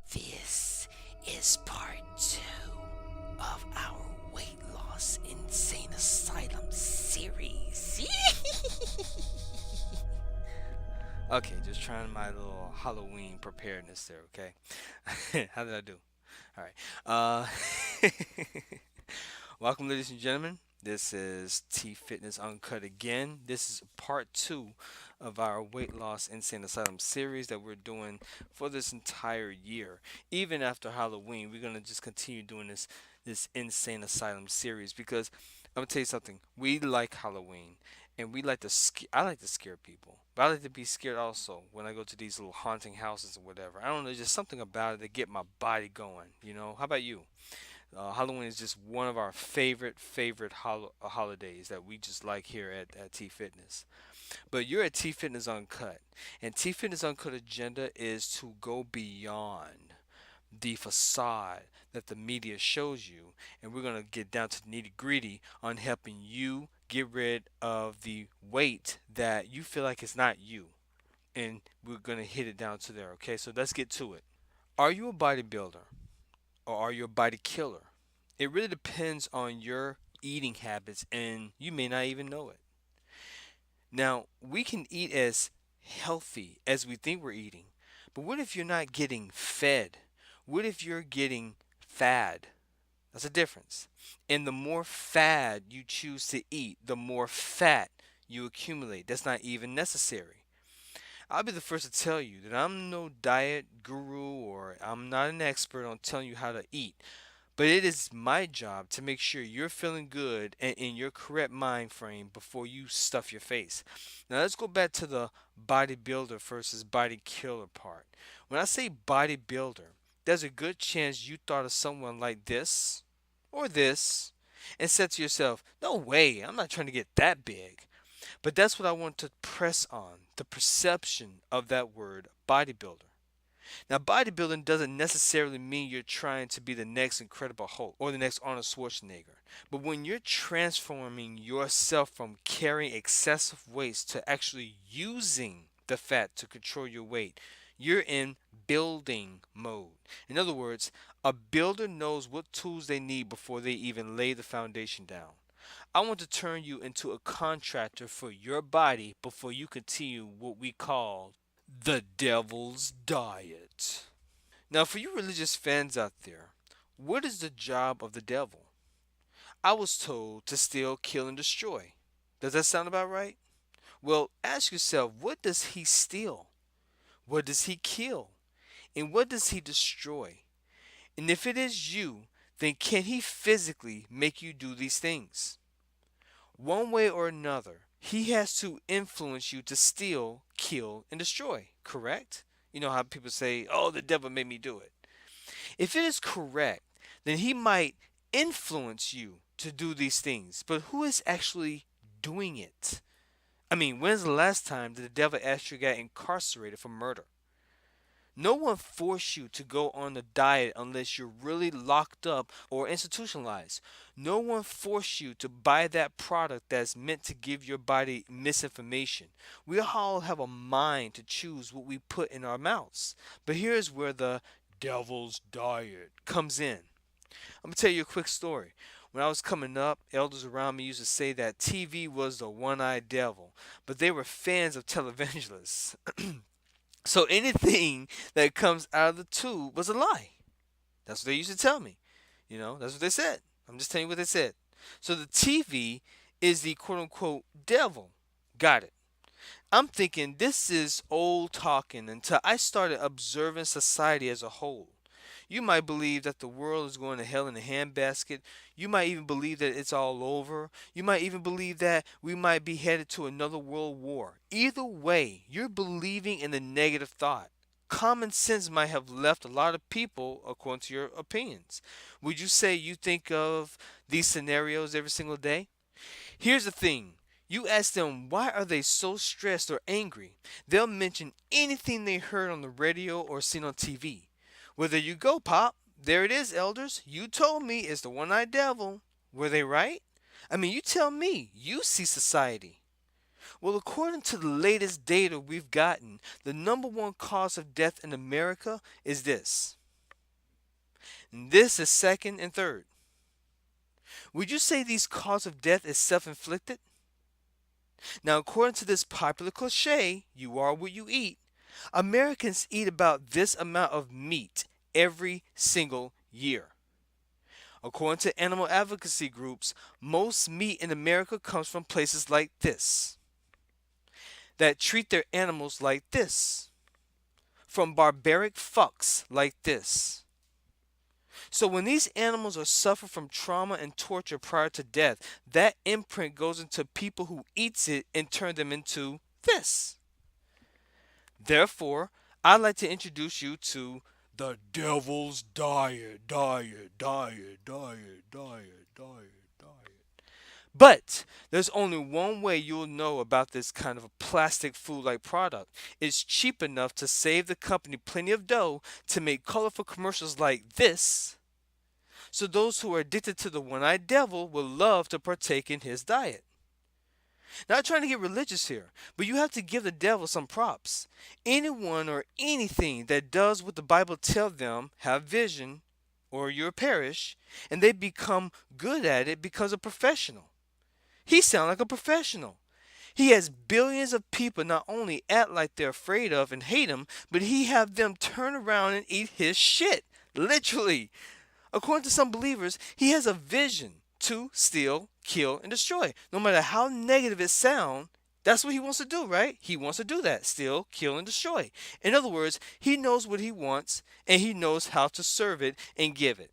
This is part two of our weight loss insane asylum series. Okay, just trying my little Halloween preparedness there, okay? How did I do? All right. Welcome, ladies and gentlemen. This is T Fitness Uncut again. This is part two of our weight loss insane asylum series that we're doing for this entire year. Even after Halloween, we're gonna just continue doing this insane asylum series because I'm gonna tell you something. We like Halloween, and we like to I like to scare people, but I like to be scared also when I go to these little haunting houses or whatever. I don't know, there's just something about it that get my body going. How about you? Halloween is just one of our favorite holidays that we just like here at T Fitness. But you're at T Fitness Uncut, and T Fitness Uncut agenda is to go beyond the facade that the media shows you, and we're gonna get down to the nitty gritty on helping you get rid of the weight that you feel like it's not you, and we're gonna hit it down to there. Okay, so let's get to it. Are you a bodybuilder? Or are you a body killer? It really depends on your eating habits, and you may not even know it. Now, we can eat as healthy as we think we're eating, but what if you're not getting fed? What if you're getting fad? That's a difference. And the more fad you choose to eat, the more fat you accumulate. That's not even necessary. I'll be the first to tell you that I'm no diet guru or I'm not an expert on telling you how to eat. But it is my job to make sure you're feeling good and in your correct mind frame before you stuff your face. Now let's go back to the bodybuilder versus body killer part. When I say bodybuilder, there's a good chance you thought of someone like this or this and said to yourself, no way, I'm not trying to get that big. But that's what I want to press on the perception of that word bodybuilder. Now, bodybuilding doesn't necessarily mean you're trying to be the next Incredible Hulk or the next Arnold Schwarzenegger. But when you're transforming yourself from carrying excessive weights to actually using the fat to control your weight, you're in building mode. In other words, a builder knows what tools they need before they even lay the foundation down. I want to turn you into a contractor for your body before you continue what we call the devil's diet. Now, for you religious fans out there, what is the job of the devil? I was told to steal, kill, and destroy. Does that sound about right? Well, ask yourself, what does he steal? What does he kill? And what does he destroy? And if it is you, then can he physically make you do these things? One way or another, he has to influence you to steal, kill, and destroy, correct? You know how people say, oh, the devil made me do it. If it is correct, then he might influence you to do these things. But who is actually doing it? I mean, when's the last time that the devil actually got incarcerated for murder? No one forced you to go on the diet unless you're really locked up or institutionalized. No one forced you to buy that product that's meant to give your body misinformation. We all have a mind to choose what we put in our mouths. But here's where the devil's diet comes in. I'm going to tell you a quick story. When I was coming up, elders around me used to say that TV was the one-eyed devil, but they were fans of televangelists. So anything that comes out of the tube was a lie. That's what they used to tell me. That's what they said. I'm just telling you what they said. So the TV is the quote unquote devil. Got it. I'm thinking this is old talking until I started observing society as a whole. You might believe that the world is going to hell in a handbasket. You might even believe that it's all over. You might even believe that we might be headed to another world war. Either way, you're believing in the negative thought. Common sense might have left a lot of people according to your opinions. Would you say you think of these scenarios every single day? Here's the thing. You ask them why are they so stressed or angry. They'll mention anything they heard on the radio or seen on TV. Well, there you go, Pop. There it is, elders. You told me it's the one-eyed devil. Were they right? I mean, you tell me. You see society. Well, according to the latest data we've gotten, the number one cause of death in America is this. And this is second and third. Would you say these cause of death is self-inflicted? Now, according to this popular cliche, you are what you eat, Americans eat about this amount of meat every single year. According to animal advocacy groups, most meat in America comes from places like this, that treat their animals like this, from barbaric fucks like this. So when these animals are suffering from trauma and torture prior to death, that imprint goes into people who eats it and turn them into this. Therefore, I'd like to introduce you to the devil's diet, diet, diet, diet, diet, diet, diet. But there's only one way you'll know about this kind of a plastic food-like product. It's cheap enough to save the company plenty of dough to make colorful commercials like this. So those who are addicted to the one-eyed devil will love to partake in his diet. Not trying to get religious here, but you have to give the devil some props. Anyone or anything that does what the Bible tells them have vision, or you'll perish, and they become good at it because a professional. He sounds like a professional. He has billions of people not only act like they're afraid of and hate him, but he have them turn around and eat his shit. Literally. According to some believers, he has a vision to steal, kill, and destroy. No matter how negative it sounds, that's what he wants to do, right? He wants to do that. Steal, kill, and destroy. In other words, he knows what he wants, and he knows how to serve it and give it.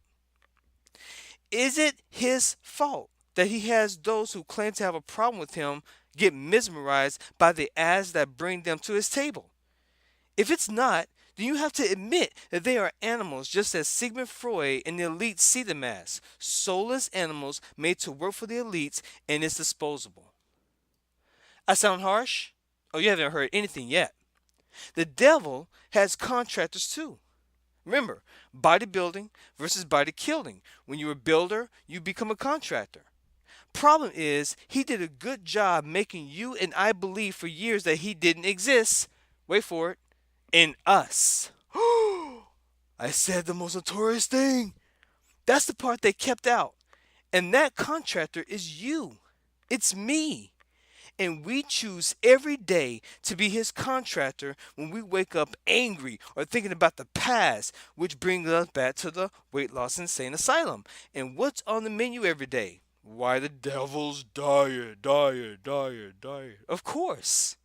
Is it his fault that he has those who claim to have a problem with him get mesmerized by the ads that bring them to his table? If it's not, then you have to admit that they are animals just as Sigmund Freud and the elites see them as soulless animals made to work for the elites and is disposable. I sound harsh? Oh, you haven't heard anything yet. The devil has contractors too. Remember, bodybuilding versus body killing. When you're a builder, you become a contractor. Problem is, he did a good job making you and I believe for years that he didn't exist. Wait for it. In us. I said the most notorious thing. That's the part they kept out. And that contractor is you. It's me. And we choose every day to be his contractor when we wake up angry or thinking about the past, which brings us back to the Weight Loss Insane Asylum. And what's on the menu every day? Why, the devil's diet, diet, diet, diet. Of course.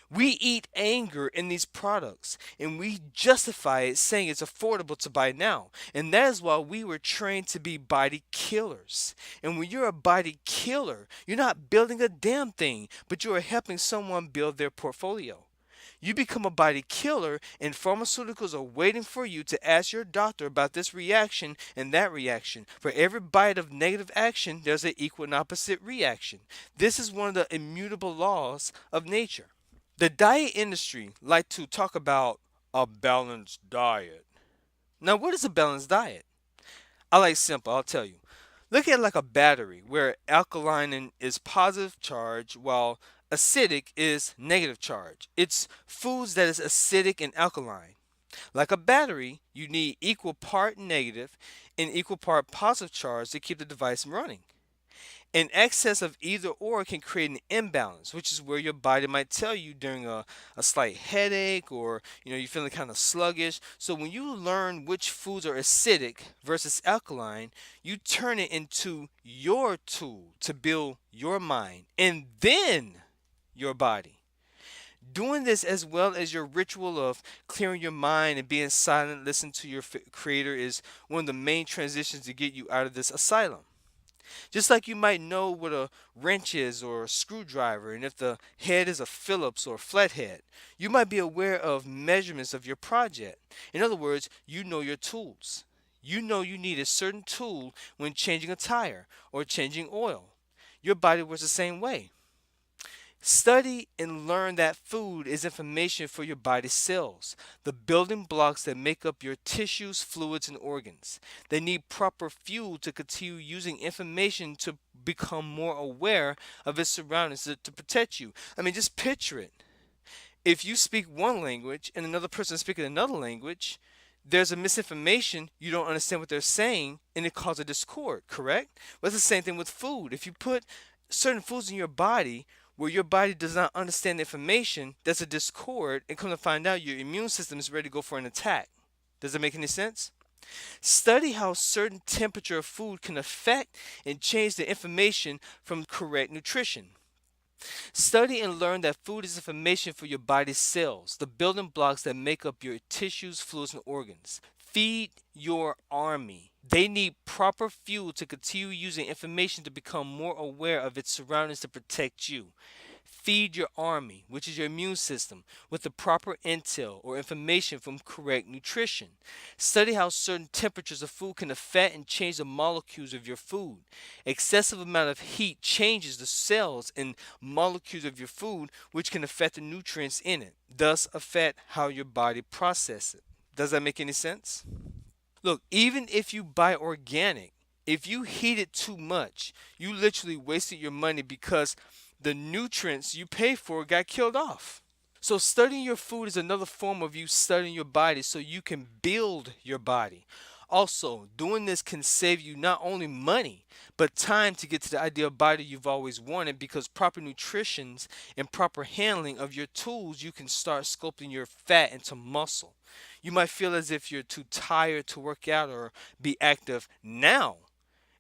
We eat anger in these products and we justify it saying it's affordable to buy now. And that is why we were trained to be body killers. And when you're a body killer, you're not building a damn thing, but you are helping someone build their portfolio. You become a body killer and pharmaceuticals are waiting for you to ask your doctor about this reaction and that reaction. For every bite of negative action, there's an equal and opposite reaction. This is one of the immutable laws of nature. The diet industry like to talk about a balanced diet. Now, what is a balanced diet? I like simple, I'll tell you. Look at it like a battery where alkaline is positive charge while acidic is negative charge. It's foods that is acidic and alkaline. Like a battery, you need equal part negative and equal part positive charge to keep the device running. An excess of either or can create an imbalance, which is where your body might tell you during a slight headache or you're feeling kind of sluggish. So when you learn which foods are acidic versus alkaline, you turn it into your tool to build your mind and then your body. Doing this as well as your ritual of clearing your mind and being silent, listening to your creator is one of the main transitions to get you out of this asylum. Just like you might know what a wrench is or a screwdriver, and if the head is a Phillips or a flathead, you might be aware of measurements of your project. In other words, you know your tools. You know you need a certain tool when changing a tire or changing oil. Your body works the same way. Study and learn that food is information for your body cells, the building blocks that make up your tissues, fluids, and organs. They need proper fuel to continue using information to become more aware of its surroundings to protect you. I mean, just picture it. If you speak one language and another person speaking another language, there's a misinformation, you don't understand what they're saying, and it causes a discord, correct? Well, it's the same thing with food. If you put certain foods in your body where your body does not understand the information, there's a discord, and come to find out your immune system is ready to go for an attack. Does that make any sense? Study how certain temperature of food can affect and change the information from correct nutrition. Study and learn that food is information for your body's cells, the building blocks that make up your tissues, fluids, and organs. Feed your army. They need proper fuel to continue using information to become more aware of its surroundings to protect you. Feed your army, which is your immune system, with the proper intel or information from correct nutrition. Study how certain temperatures of food can affect and change the molecules of your food. Excessive amount of heat changes the cells and molecules of your food, which can affect the nutrients in it, thus affect how your body processes it. Does that make any sense? Look, even if you buy organic, if you heat it too much, you literally wasted your money because the nutrients you pay for got killed off. So studying your food is another form of you studying your body so you can build your body. Also, doing this can save you not only money, but time to get to the ideal body you've always wanted because proper nutrition and proper handling of your tools, you can start sculpting your fat into muscle. You might feel as if you're too tired to work out or be active now.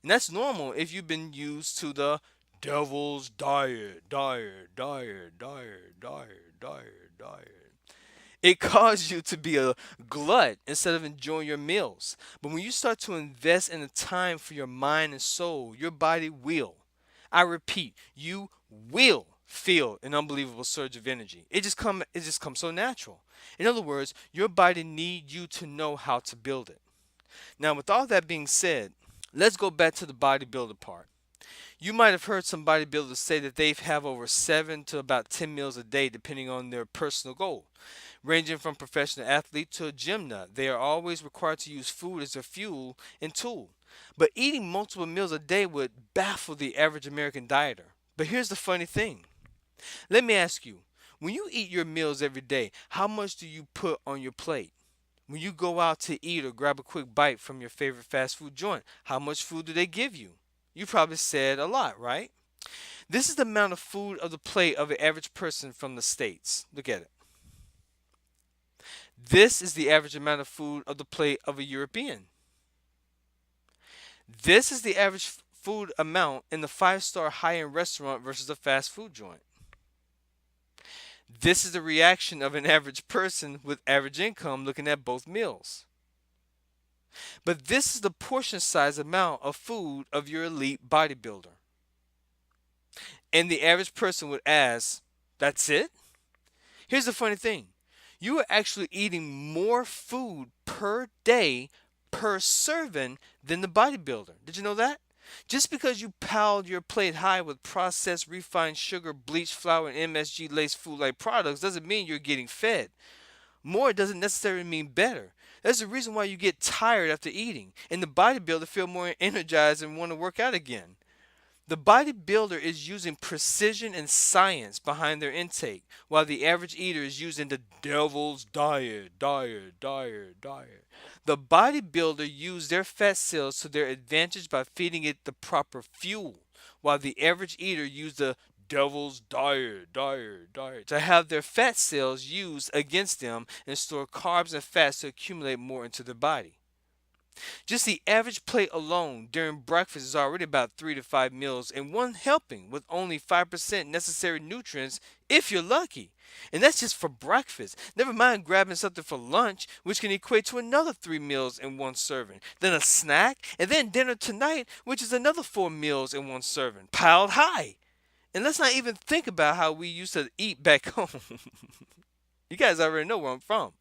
And that's normal if you've been used to the devil's diet. It caused you to be a glut instead of enjoying your meals. But when you start to invest in the time for your mind and soul, your body will. I repeat, you will feel an unbelievable surge of energy. It just comes so natural. In other words, your body needs you to know how to build it. Now, with all that being said, let's go back to the bodybuilder part. You might have heard some bodybuilders say that they have over 7 to about 10 meals a day depending on their personal goal. Ranging from professional athlete to a gym nut, they are always required to use food as their fuel and tool. But eating multiple meals a day would baffle the average American dieter. But here's the funny thing. Let me ask you, when you eat your meals every day, how much do you put on your plate? When you go out to eat or grab a quick bite from your favorite fast food joint, how much food do they give you? You probably said a lot, right? This is the amount of food of the plate of an average person from the States. Look at it. This is the average amount of food of the plate of a European. This is the average food amount in the five-star high-end restaurant versus a fast food joint. This is the reaction of an average person with average income looking at both meals. But this is the portion size amount of food of your elite bodybuilder. And the average person would ask, that's it? Here's the funny thing. You are actually eating more food per day per serving than the bodybuilder. Did you know that? Just because you piled your plate high with processed, refined sugar, bleached flour, and MSG laced food like products doesn't mean you're getting fed. More doesn't necessarily mean better. That's the reason why you get tired after eating, and the bodybuilder feel more energized and want to work out again. The bodybuilder is using precision and science behind their intake, while the average eater is using the devil's diet. The bodybuilder used their fat cells to their advantage by feeding it the proper fuel, while the average eater used the devil's diet to have their fat cells used against them and store carbs and fats to accumulate more into the body. Just the average plate alone during breakfast is already about 3 to 5 meals in one helping with only 5% necessary nutrients if you're lucky. And that's just for breakfast. Never mind grabbing something for lunch, which can equate to another 3 meals in one serving. Then a snack, and then dinner tonight, which is another 4 meals in one serving, piled high. And let's not even think about how we used to eat back home. You guys already know where I'm from.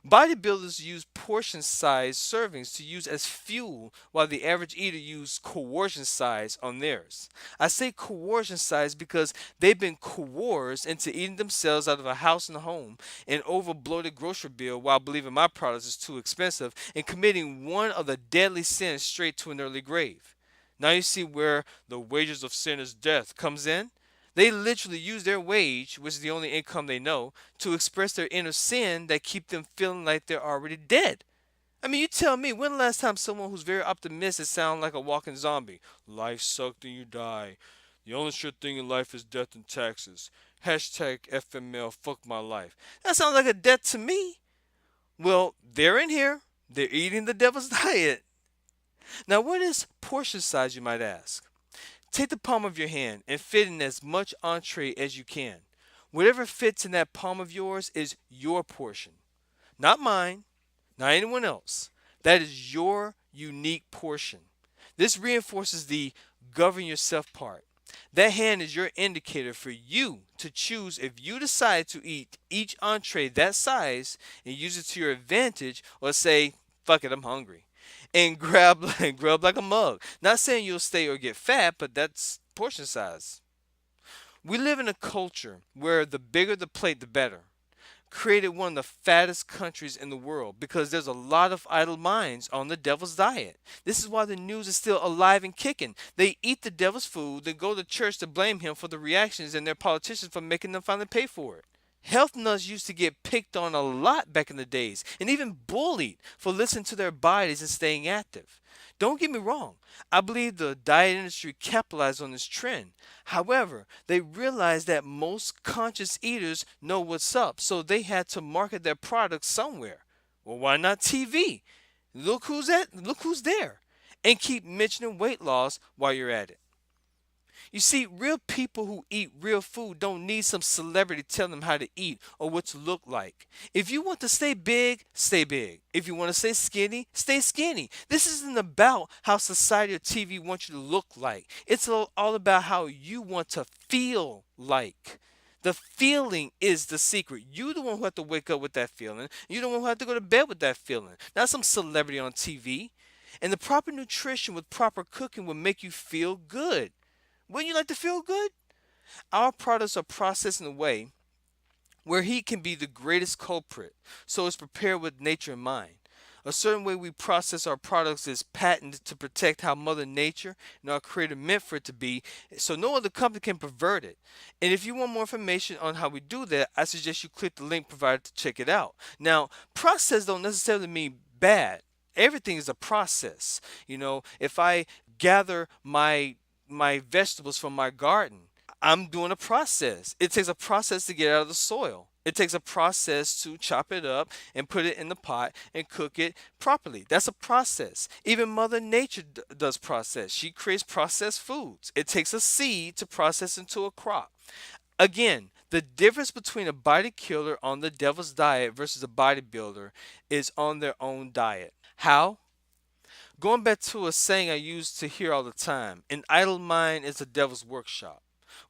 Bodybuilders use portion size servings to use as fuel, while the average eater uses coercion size on theirs. I say coercion size because they've been coerced into eating themselves out of a house and home, an over bloated grocery bill while believing my products is too expensive, and committing one of the deadly sins straight to an early grave. Now you see where the wages of sin is death comes in? They literally use their wage, which is the only income they know, to express their inner sin that keep them feeling like they're already dead. I mean, you tell me, when the last time someone who's very optimistic sound like a walking zombie? Life sucked and you die. The only sure thing in life is death and taxes. Hashtag FML, fuck my life. That sounds like a death to me. Well, they're in here. They're eating the devil's diet. Now, what is portion size, you might ask? Take the palm of your hand and fit in as much entree as you can. Whatever fits in that palm of yours is your portion, not mine, not anyone else. That is your unique portion. This reinforces the govern yourself part. That hand is your indicator for you to choose if you decide to eat each entree that size and use it to your advantage, or say, fuck it, I'm hungry, and grab like a mug. Not saying you'll stay or get fat, but that's portion size. We live in a culture where the bigger the plate, the better. Created one of the fattest countries in the world because there's a lot of idle minds on the devil's diet. This is why the news is still alive and kicking. They eat the devil's food, they go to church to blame him for the reactions and their politicians for making them finally pay for it. Health nuts used to get picked on a lot back in the days and even bullied for listening to their bodies and staying active. Don't get me wrong, I believe the diet industry capitalized on this trend. However, they realized that most conscious eaters know what's up, so they had to market their products somewhere. Well, why not TV? Look who's there. And keep mentioning weight loss while you're at it. You see, real people who eat real food don't need some celebrity telling them how to eat or what to look like. If you want to stay big, stay big. If you want to stay skinny, stay skinny. This isn't about how society or TV wants you to look like. It's all about how you want to feel like. The feeling is the secret. You the one who have to wake up with that feeling. You the one who have to go to bed with that feeling. Not some celebrity on TV. And the proper nutrition with proper cooking will make you feel good. Wouldn't you like to feel good? Our products are processed in a way where heat can be the greatest culprit, so it's prepared with nature in mind. A certain way we process our products is patented to protect how Mother Nature and our Creator meant for it to be, so no other company can pervert it. And if you want more information on how we do that, I suggest you click the link provided to check it out. Now, process don't necessarily mean bad. Everything is a process. If I gather my vegetables from my garden, I'm doing a process. It takes a process to get out of the soil. It takes a process to chop it up and put it in the pot and cook it properly. That's a process. Even Mother Nature does process. She creates processed foods. It takes a seed to process into a crop. Again, the difference between a body killer on the devil's diet versus a bodybuilder is on their own diet. How? Going back to a saying I used to hear all the time, an idle mind is the devil's workshop.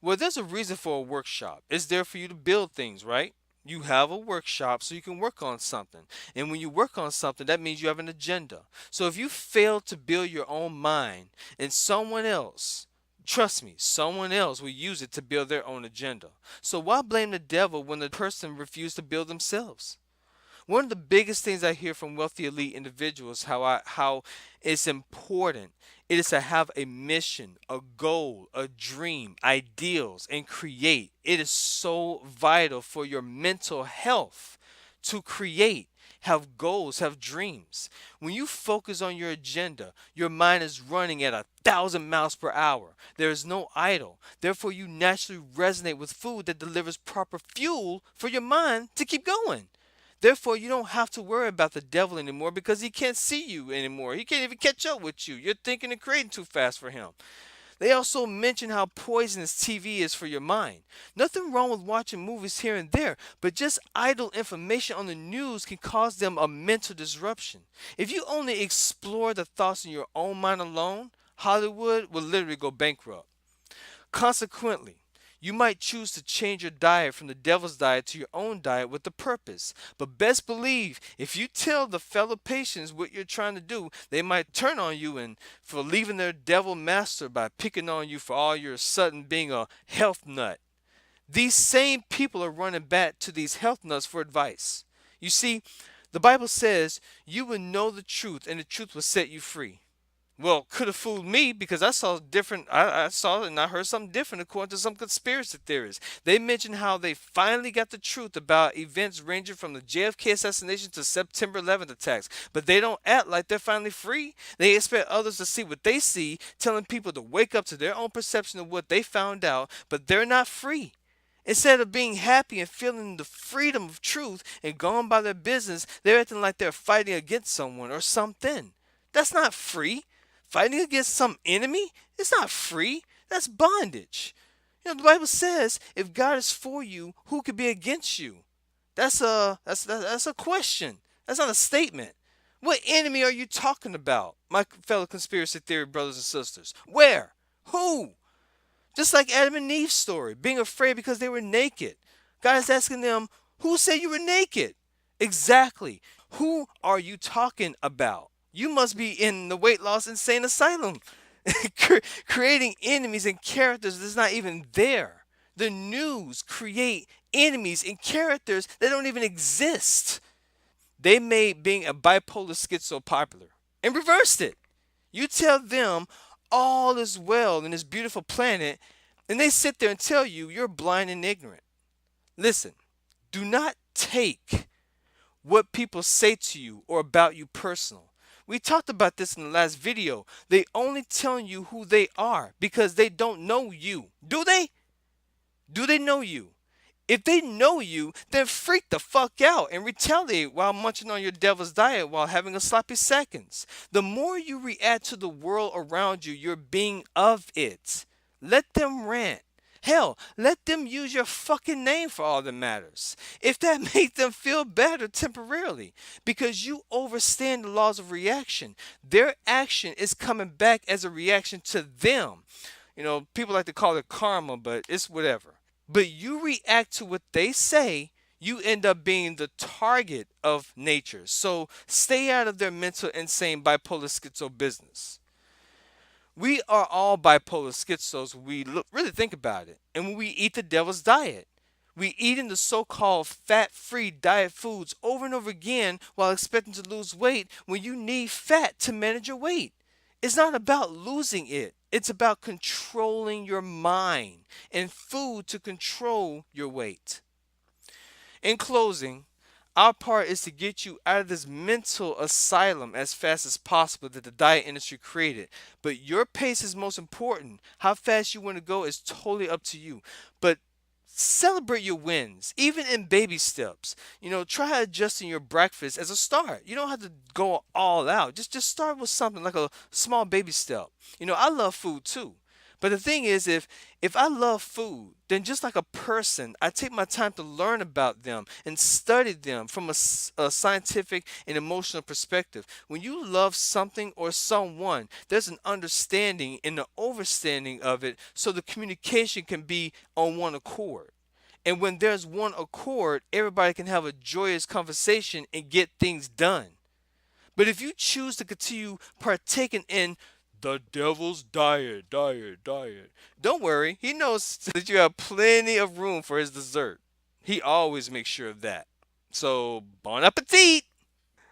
Well, there's a reason for a workshop. It's there for you to build things, right? You have a workshop so you can work on something. And when you work on something, that means you have an agenda. So if you fail to build your own mind, and someone else, trust me, someone else will use it to build their own agenda. So why blame the devil when the person refused to build themselves? One of the biggest things I hear from wealthy elite individuals how it's important it is to have a mission, a goal, a dream, ideals, and create. It is so vital for your mental health to create, have goals, have dreams. When you focus on your agenda, your mind is running at 1,000 miles per hour. There is no idle. Therefore, you naturally resonate with food that delivers proper fuel for your mind to keep going. Therefore, you don't have to worry about the devil anymore because he can't see you anymore. He can't even catch up with you. You're thinking and creating too fast for him. They also mention how poisonous TV is for your mind. Nothing wrong with watching movies here and there, but just idle information on the news can cause them a mental disruption. If you only explore the thoughts in your own mind alone, Hollywood will literally go bankrupt. Consequently, you might choose to change your diet from the devil's diet to your own diet with a purpose. But best believe, if you tell the fellow patients what you're trying to do, they might turn on you and for leaving their devil master by picking on you for all your sudden being a health nut. These same people are running back to these health nuts for advice. You see, the Bible says you will know the truth and the truth will set you free. Well, could have fooled me because I saw different. I saw it and I heard something different according to some conspiracy theories. They mentioned how they finally got the truth about events ranging from the JFK assassination to September 11th attacks. But they don't act like they're finally free. They expect others to see what they see, telling people to wake up to their own perception of what they found out, but they're not free. Instead of being happy and feeling the freedom of truth and going by their business, they're acting like they're fighting against someone or something. That's not free. Fighting against some enemy is not free. That's bondage. The Bible says, if God is for you, who could be against you? That's a question. That's not a statement. What enemy are you talking about, my fellow conspiracy theory brothers and sisters? Where? Who? Just like Adam and Eve's story, being afraid because they were naked. God is asking them, who said you were naked? Exactly. Who are you talking about? You must be in the weight loss insane asylum, creating enemies and characters that's not even there. The news create enemies and characters that don't even exist. They made being a bipolar schizo popular and reversed it. You tell them all is well in this beautiful planet, and they sit there and tell you you're blind and ignorant. Listen, do not take what people say to you or about you personal. We talked about this in the last video. They only telling you who they are because they don't know you. Do they? Do they know you? If they know you, then freak the fuck out and retaliate while munching on your devil's diet while having a sloppy seconds. The more you react to the world around you, you're being of it. Let them rant. Hell, let them use your fucking name for all that matters. If that makes them feel better temporarily, because you overstand the laws of reaction. Their action is coming back as a reaction to them. People like to call it karma, but it's whatever. But you react to what they say, you end up being the target of nature. So stay out of their mental insane bipolar schizo business. We are all bipolar schizos when we really think about it. And when we eat the devil's diet, we eating the so-called fat-free diet foods over and over again while expecting to lose weight when you need fat to manage your weight. It's not about losing it. It's about controlling your mind and food to control your weight. In closing, our part is to get you out of this mental asylum as fast as possible that the diet industry created. But your pace is most important. How fast you want to go is totally up to you. But celebrate your wins, even in baby steps. Try adjusting your breakfast as a start. You don't have to go all out. Just start with something like a small baby step. I love food too. But the thing is, if I love food, then just like a person, I take my time to learn about them and study them from a scientific and emotional perspective. When you love something or someone, there's an understanding and an overstanding of it so the communication can be on one accord. And when there's one accord, everybody can have a joyous conversation and get things done. But if you choose to continue partaking in the devil's diet. Don't worry, he knows that you have plenty of room for his dessert. He always makes sure of that. So, bon appetit!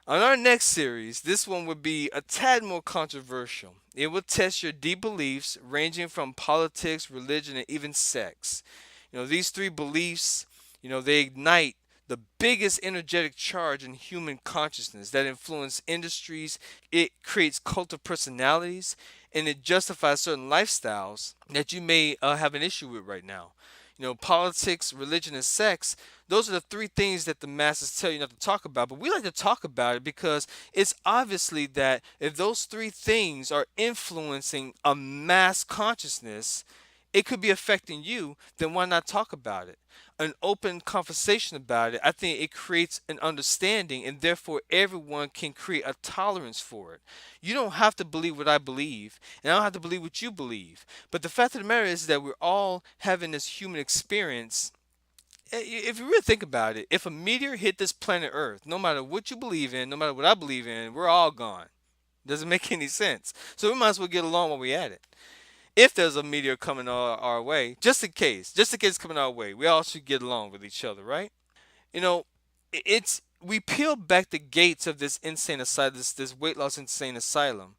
On our next series, this one would be a tad more controversial. It will test your deep beliefs, ranging from politics, religion, and even sex. These three beliefs, they ignite the biggest energetic charge in human consciousness that influence industries. It creates cult of personalities, and it justifies certain lifestyles that you may have an issue with right now. Politics, religion, and sex, those are the three things that the masses tell you not to talk about. But we like to talk about it because it's obviously that if those three things are influencing a mass consciousness, it could be affecting you, then why not talk about it? An open conversation about it, I think it creates an understanding, and therefore everyone can create a tolerance for it. You don't have to believe what I believe, and I don't have to believe what you believe. But the fact of the matter is that we're all having this human experience. If you really think about it, if a meteor hit this planet Earth, no matter what you believe in, no matter what I believe in, we're all gone. Doesn't make any sense. So we might as well get along while we're at it. If there's a meteor coming our way, just in case it's coming our way, we all should get along with each other, right? You know, it's we peel back the gates of this insane asylum, this weight loss insane asylum,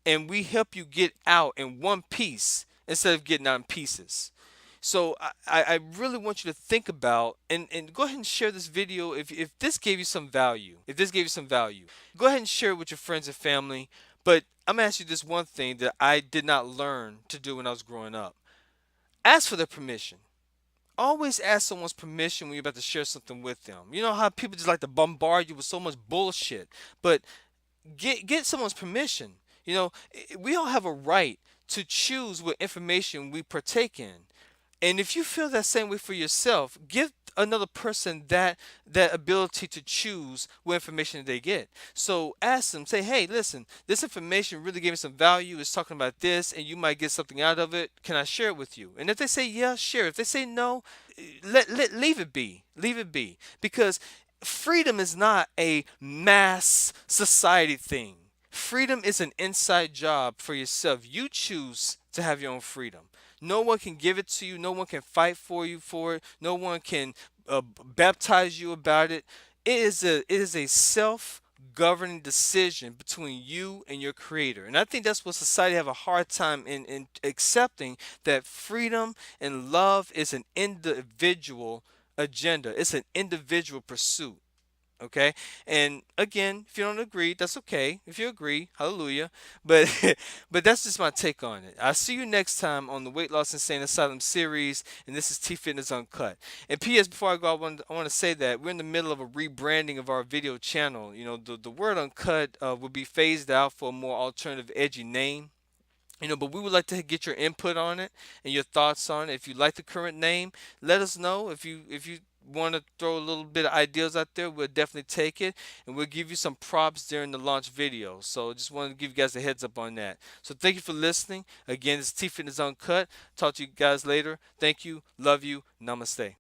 and we help you get out in one piece instead of getting out in pieces. So I really want you to think about and go ahead and share this video if this gave you some value. If this gave you some value, go ahead and share it with your friends and family. But I'm gonna ask you this one thing that I did not learn to do when I was growing up. Ask for their permission. Always ask someone's permission when you're about to share something with them. You know how people just like to bombard you with so much bullshit, but get someone's permission. We all have a right to choose what information we partake in. And if you feel that same way for yourself, give another person that ability to choose what information they get. So ask them, say, hey, listen, this information really gave me some value. It's talking about this, and you might get something out of it. Can I share it with you? And if they say yeah, share. If they say no, leave it be. Leave it be. Because freedom is not a mass society thing. Freedom is an inside job for yourself. You choose to have your own freedom. No one can give it to you. No one can fight for you for it. No one can baptize you about it. It is a self governing decision between you and your creator. And I think that's what society have a hard time in accepting, that freedom and love is an individual agenda. It's an individual pursuit. Okay, and again, if you don't agree, that's okay. If you agree, hallelujah. But but that's just my take on it. I'll see you next time on the Weight Loss Insane Asylum series, and this is T Fitness Uncut. And PS, before I go, I want to say that we're in the middle of a rebranding of our video channel. The word uncut will be phased out for a more alternative, edgy name. But we would like to get your input on it and your thoughts on it. If you like the current name, let us know. If you want to throw a little bit of ideas out there, we'll definitely take it, and we'll give you some props during the launch video. So just wanted to give you guys a heads up on that. So thank you for listening. Again, this is T Fitness Uncut. Talk to you guys later. Thank you. Love you. Namaste.